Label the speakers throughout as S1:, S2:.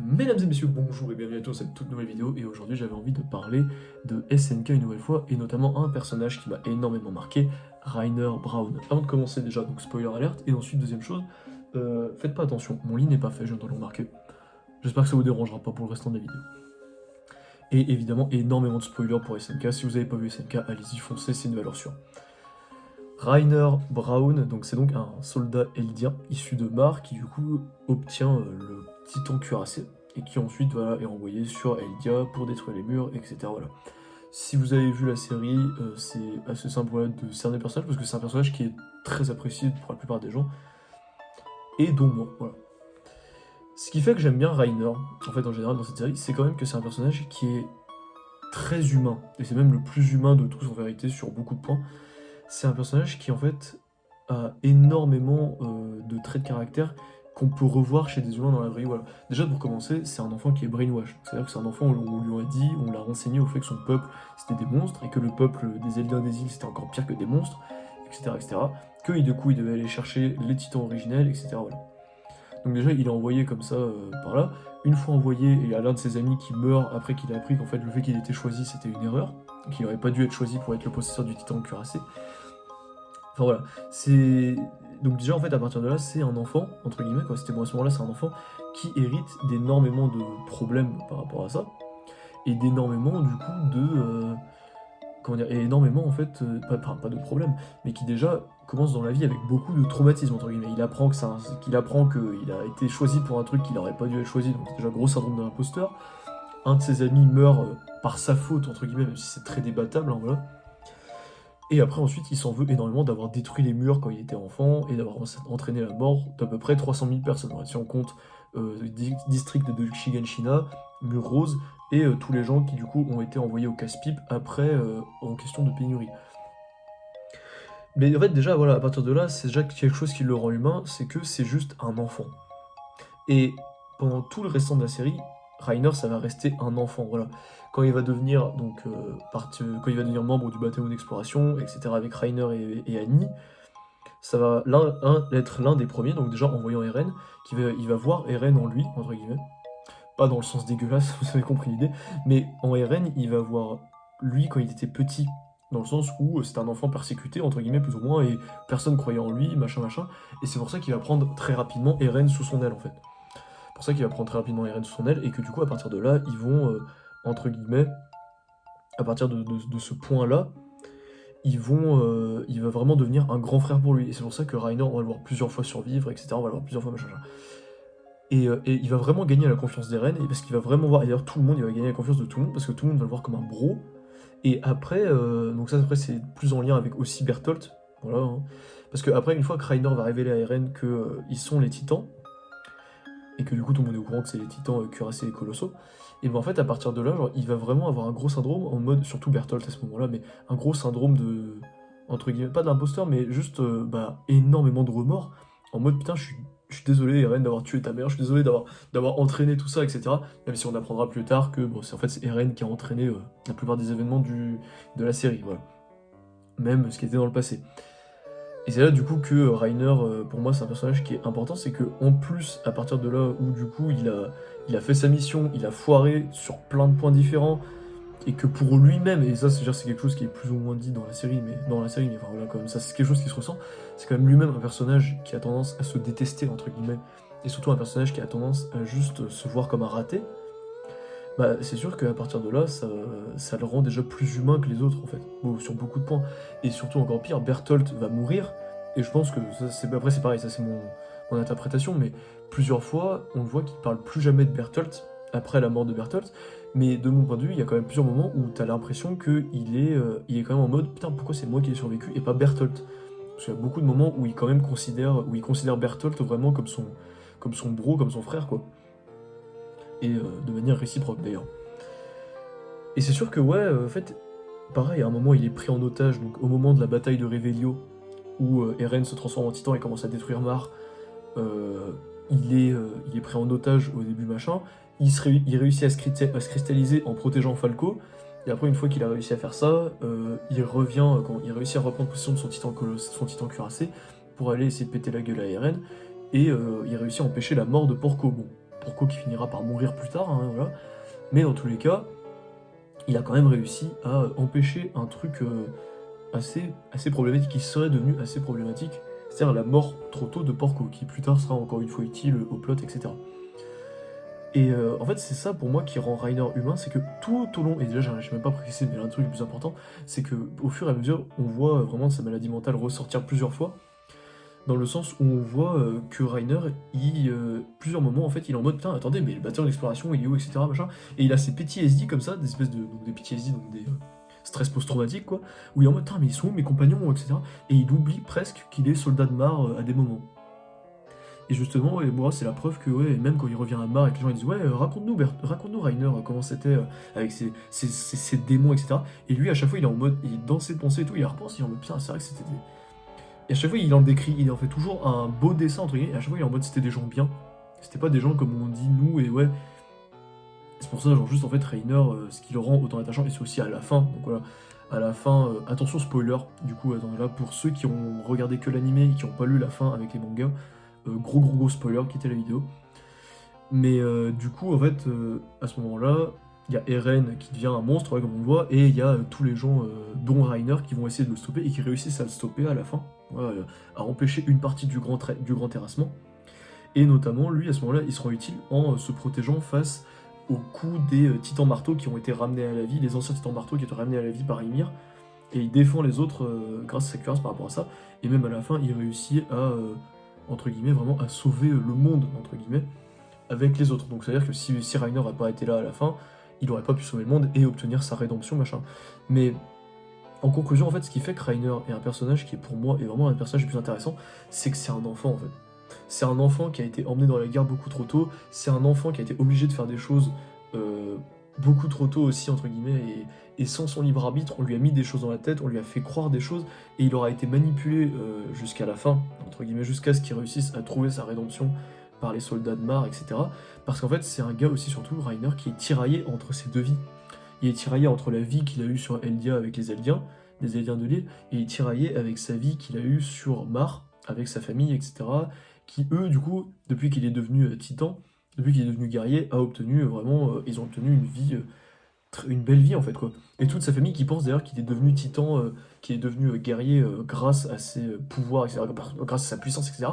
S1: Mesdames et messieurs, bonjour et bienvenue à tous dans cette toute nouvelle vidéo. Et aujourd'hui, j'avais envie de parler de SNK une nouvelle fois, et notamment un personnage qui m'a énormément marqué, Rainer Braun. Avant de commencer déjà, donc spoiler alert, et ensuite deuxième chose, faites pas attention, mon lit n'est pas fait, je viens de le remarquer. J'espère que ça vous dérangera pas pour le restant de la vidéo. Et évidemment, énormément de spoilers pour SNK, si vous avez pas vu SNK, allez-y, foncez, c'est une valeur sûre. Rainer Braun, donc c'est donc un soldat eldien issu de Mar qui du coup obtient le titan cuirassé et qui ensuite voilà, est envoyé sur Eldia pour détruire les murs, etc. Voilà. Si vous avez vu la série, c'est assez simple voilà, de cerner le personnage parce que c'est un personnage qui est très apprécié pour la plupart des gens et dont moi. Voilà. Ce qui fait que j'aime bien Rainer, en fait en général dans cette série, c'est quand même que c'est un personnage qui est très humain et c'est même le plus humain de tous en vérité sur beaucoup de points. C'est un personnage qui en fait a énormément de traits de caractère qu'on peut revoir chez des humains dans la vraie vie. Voilà. Déjà pour commencer, c'est un enfant qui est brainwash. C'est-à-dire que c'est un enfant où on lui a dit, on l'a renseigné au fait que son peuple c'était des monstres et que le peuple des Eldiens des îles c'était encore pire que des monstres, etc. etc. Que du coup il devait aller chercher les titans originels, etc. Voilà. Donc déjà il est envoyé comme ça par là. Une fois envoyé, et il y a l'un de ses amis qui meurt après qu'il a appris qu'en fait le fait qu'il ait été choisi c'était une erreur, qu'il n'aurait pas dû être choisi pour être le possesseur du titan cuirassé. Enfin voilà, c'est... Donc déjà en fait à partir de là c'est un enfant, entre guillemets quoi, c'était bon à ce moment-là c'est un enfant qui hérite d'énormément de problèmes par rapport à ça, et d'énormément du coup de... comment dire, et énormément en fait, pas de problèmes, mais qui déjà commence dans la vie avec beaucoup de traumatismes entre guillemets. Il apprend que qu'il apprend qu'il a été choisi pour un truc qu'il n'aurait pas dû être choisi, donc déjà gros syndrome de l'imposteur. Un de ses amis meurt par sa faute entre guillemets, même si c'est très débattable, hein, voilà. Et après, ensuite, il s'en veut énormément d'avoir détruit les murs quand il était enfant et d'avoir entraîné la mort d'à peu près 300 000 personnes. Ouais, si on compte district de Shiganshina, Mur Rose et tous les gens qui du coup ont été envoyés au casse-pipe après en question de pénurie. Mais en fait, déjà, voilà, à partir de là, c'est déjà quelque chose qui le rend humain, c'est que c'est juste un enfant. Et pendant tout le restant de la série, Rainer, ça va rester un enfant, voilà. Quand il va devenir quand il va devenir membre du bataillon d'exploration, etc. avec Rainer et Annie, ça va être l'un des premiers, donc déjà en voyant Eren, il va voir Eren en lui, entre guillemets. Pas dans le sens dégueulasse, vous avez compris l'idée, mais en Eren, il va voir lui quand il était petit, dans le sens où c'était un enfant persécuté, entre guillemets, plus ou moins, et personne croyait en lui, machin, machin, et c'est pour ça qu'il va prendre très rapidement Eren sous son aile, en fait. C'est pour ça qu'il va prendre très rapidement Eren sous son aile, et que du coup, à partir de là, ils vont, entre guillemets, à partir de ce point-là, il va vraiment devenir un grand frère pour lui. Et c'est pour ça que Rainer, on va le voir plusieurs fois survivre, etc. On va le voir plusieurs fois, machin, machin. Et il va vraiment gagner la confiance d'Eren, et parce qu'il va vraiment voir, et d'ailleurs tout le monde, il va gagner la confiance de tout le monde, parce que tout le monde va le voir comme un bro. Et après, donc ça après c'est plus en lien avec aussi Bertolt, voilà. Hein. Parce que après, une fois que Rainer va révéler à Eren que ils sont les titans, et que du coup tout le monde est au courant que c'est les titans cuirassés et colossaux, et ben en fait à partir de là, genre, il va vraiment avoir un gros syndrome, en mode, surtout Bertolt à ce moment-là, mais un gros syndrome de, entre guillemets, pas de l'imposteur, mais juste énormément de remords, en mode putain je suis désolé Eren d'avoir tué ta mère, je suis désolé d'avoir entraîné tout ça, etc. Même si on apprendra plus tard que bon, c'est Eren qui a entraîné la plupart des événements de la série, voilà. Même ce qui était dans le passé. Et c'est là du coup que Rainer, pour moi, c'est un personnage qui est important, c'est que en plus, à partir de là où du coup il a fait sa mission, il a foiré sur plein de points différents, et que pour lui-même, et ça c'est quelque chose qui est plus ou moins dit dans la série, mais enfin voilà, comme ça c'est quelque chose qui se ressent, c'est quand même lui-même un personnage qui a tendance à se détester, entre guillemets, et surtout un personnage qui a tendance à juste se voir comme un raté. Bah, c'est sûr qu'à partir de là, ça le rend déjà plus humain que les autres, en fait, bon, sur beaucoup de points. Et surtout, encore pire, Bertolt va mourir, et je pense que, après c'est pareil, ça c'est mon interprétation, mais plusieurs fois, on le voit qu'il parle plus jamais de Bertolt, après la mort de Bertolt, mais de mon point de vue, il y a quand même plusieurs moments où t'as l'impression il est quand même en mode, putain, pourquoi c'est moi qui ai survécu, et pas Bertolt. Parce qu'il y a beaucoup de moments où où il considère Bertolt vraiment comme son bro, comme son frère, quoi. Et de manière réciproque, d'ailleurs. Et c'est sûr que ouais, en fait, pareil, à un moment il est pris en otage, donc au moment de la bataille de Revelio, où Eren se transforme en titan et commence à détruire Mar, euh, il est pris en otage au début machin, il réussit à se cristalliser en protégeant Falco, et après une fois qu'il a réussi à faire ça, il revient, quand il réussit à reprendre possession de son titan cuirassé, pour aller essayer de péter la gueule à Eren, et il réussit à empêcher la mort de Porco. Bon, Porco qui finira par mourir plus tard, hein, voilà. Mais dans tous les cas, il a quand même réussi à empêcher un truc assez problématique, qui serait devenu assez problématique, c'est-à-dire la mort trop tôt de Porco, qui plus tard sera encore une fois utile au plot, etc. Et en fait, c'est ça pour moi qui rend Reiner humain, c'est que tout au long, et déjà j'ai même pas précisé, mais l'un des trucs les plus importants, c'est que au fur et à mesure, on voit vraiment sa maladie mentale ressortir plusieurs fois, dans le sens où on voit que Reiner, plusieurs moments, en fait, il est en mode, putain, attendez, mais le bâtiment d'exploration, il est où, etc., machin, et il a ses PTSD comme ça, des espèces de, donc des PTSD, donc des stress post-traumatiques, quoi, où il est en mode, putain, mais ils sont où mes compagnons, etc., et il oublie presque qu'il est soldat de Mar à des moments. Et justement, et moi, c'est la preuve que, ouais, même quand il revient à Mar et que les gens ils disent, ouais, raconte-nous Reiner, comment c'était avec ses démons, etc. Et lui, à chaque fois, il est en mode, il est dans ses pensées et tout, il repense, il est en mode, putain, c'est vrai que c'était Et à chaque fois, il en décrit, il en fait toujours un beau dessin, entre guillemets, et à chaque fois, il est en mode, c'était des gens bien. C'était pas des gens comme on dit, nous, et ouais. C'est pour ça, genre, juste, en fait, Reiner, ce qui le rend autant attachant, et c'est aussi à la fin, donc voilà. À la fin, attention spoiler, du coup, attendez là, pour ceux qui ont regardé que l'animé et qui n'ont pas lu la fin avec les mangas, gros spoiler, quittez la vidéo. Mais du coup, en fait, à ce moment-là, il y a Eren qui devient un monstre, ouais, comme on le voit, et il y a tous les gens, dont Reiner, qui vont essayer de le stopper et qui réussissent à le stopper à la fin, voilà, à empêcher une partie du grand terrassement. Et notamment, lui, à ce moment-là, il sera utile en se protégeant face aux coups des titans marteaux qui ont été ramenés à la vie, les anciens titans marteaux qui ont été ramenés à la vie par Ymir, et il défend les autres grâce à sa cuirasse par rapport à ça, et même à la fin, il réussit à, entre guillemets, vraiment à sauver le monde, entre guillemets, avec les autres. Donc c'est-à-dire que si Reiner n'aurait pas été là à la fin, il n'aurait pas pu sauver le monde et obtenir sa rédemption, machin. Mais en conclusion, en fait, ce qui fait que Reiner est un personnage qui, pour moi, est vraiment un personnage le plus intéressant, c'est que c'est un enfant, en fait. C'est un enfant qui a été emmené dans la guerre beaucoup trop tôt, c'est un enfant qui a été obligé de faire des choses beaucoup trop tôt aussi, entre guillemets, et sans son libre arbitre, on lui a mis des choses dans la tête, on lui a fait croire des choses, et il aura été manipulé jusqu'à la fin, entre guillemets, jusqu'à ce qu'il réussisse à trouver sa rédemption par les soldats de Mar, etc. Parce qu'en fait, c'est un gars aussi, surtout, Reiner, qui est tiraillé entre ces deux vies. Il est tiraillé entre la vie qu'il a eue sur Eldia avec les Eldiens de l'île, et il est tiraillé avec sa vie qu'il a eue sur Mar, avec sa famille, etc. Qui, eux, du coup, depuis qu'il est devenu titan, depuis qu'il est devenu guerrier, a obtenu vraiment, ils ont obtenu une vie, une belle vie en fait quoi. Et toute sa famille qui pense d'ailleurs qu'il est devenu titan, qu'il est devenu guerrier grâce à ses pouvoirs, etc., grâce à sa puissance, etc.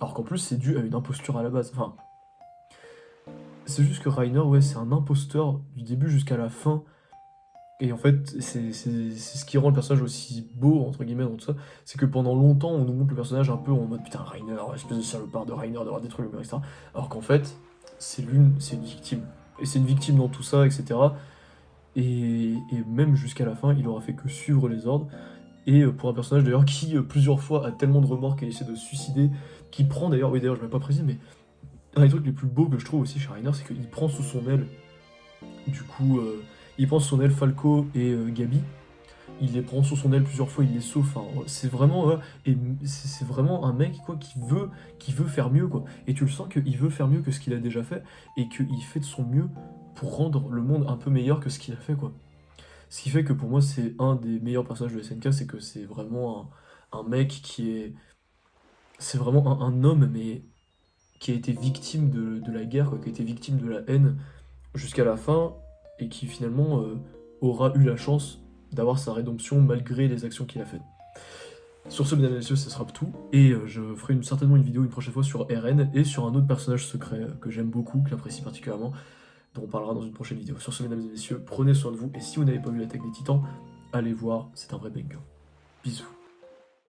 S1: Alors qu'en plus c'est dû à une imposture à la base. Enfin, c'est juste que Reiner, ouais, c'est un imposteur du début jusqu'à la fin. Et en fait, c'est ce qui rend le personnage aussi beau, entre guillemets, dans tout ça. C'est que pendant longtemps, on nous montre le personnage un peu en mode putain, Reiner, espèce de salopard de Reiner, d'avoir détruit le mur, etc. Alors qu'en fait, c'est une victime. Et c'est une victime dans tout ça, etc. Et même jusqu'à la fin, il aura fait que suivre les ordres. Et pour un personnage d'ailleurs qui, plusieurs fois, a tellement de remords qu'elle essaie de se suicider, qui prend d'ailleurs, oui d'ailleurs, je ne vais pas préciser, mais un des trucs les plus beaux que je trouve aussi chez Reiner, c'est qu'il prend sous son aile, du coup, il prend sous son aile Falco et Gabi, il les prend sous son aile plusieurs fois, il les sauve, enfin, c'est vraiment, et c'est vraiment un mec quoi, qui veut faire mieux, quoi. Et tu le sens qu'il veut faire mieux que ce qu'il a déjà fait, et qu'il fait de son mieux pour rendre le monde un peu meilleur que ce qu'il a fait, quoi. Ce qui fait que pour moi, c'est un des meilleurs personnages de SNK, c'est que c'est vraiment un mec qui est... C'est vraiment un homme, mais qui a été victime de la guerre, quoi, qui a été victime de la haine jusqu'à la fin, et qui finalement aura eu la chance d'avoir sa rédemption malgré les actions qu'il a faites. Sur ce, mesdames et messieurs, ce sera tout, et je ferai certainement une vidéo une prochaine fois sur Eren, et sur un autre personnage secret que j'aime beaucoup, que j'apprécie particulièrement, dont on parlera dans une prochaine vidéo. Sur ce, mesdames et messieurs, prenez soin de vous, et si vous n'avez pas vu l'attaque des titans, allez voir, c'est un vrai banger. Bisous.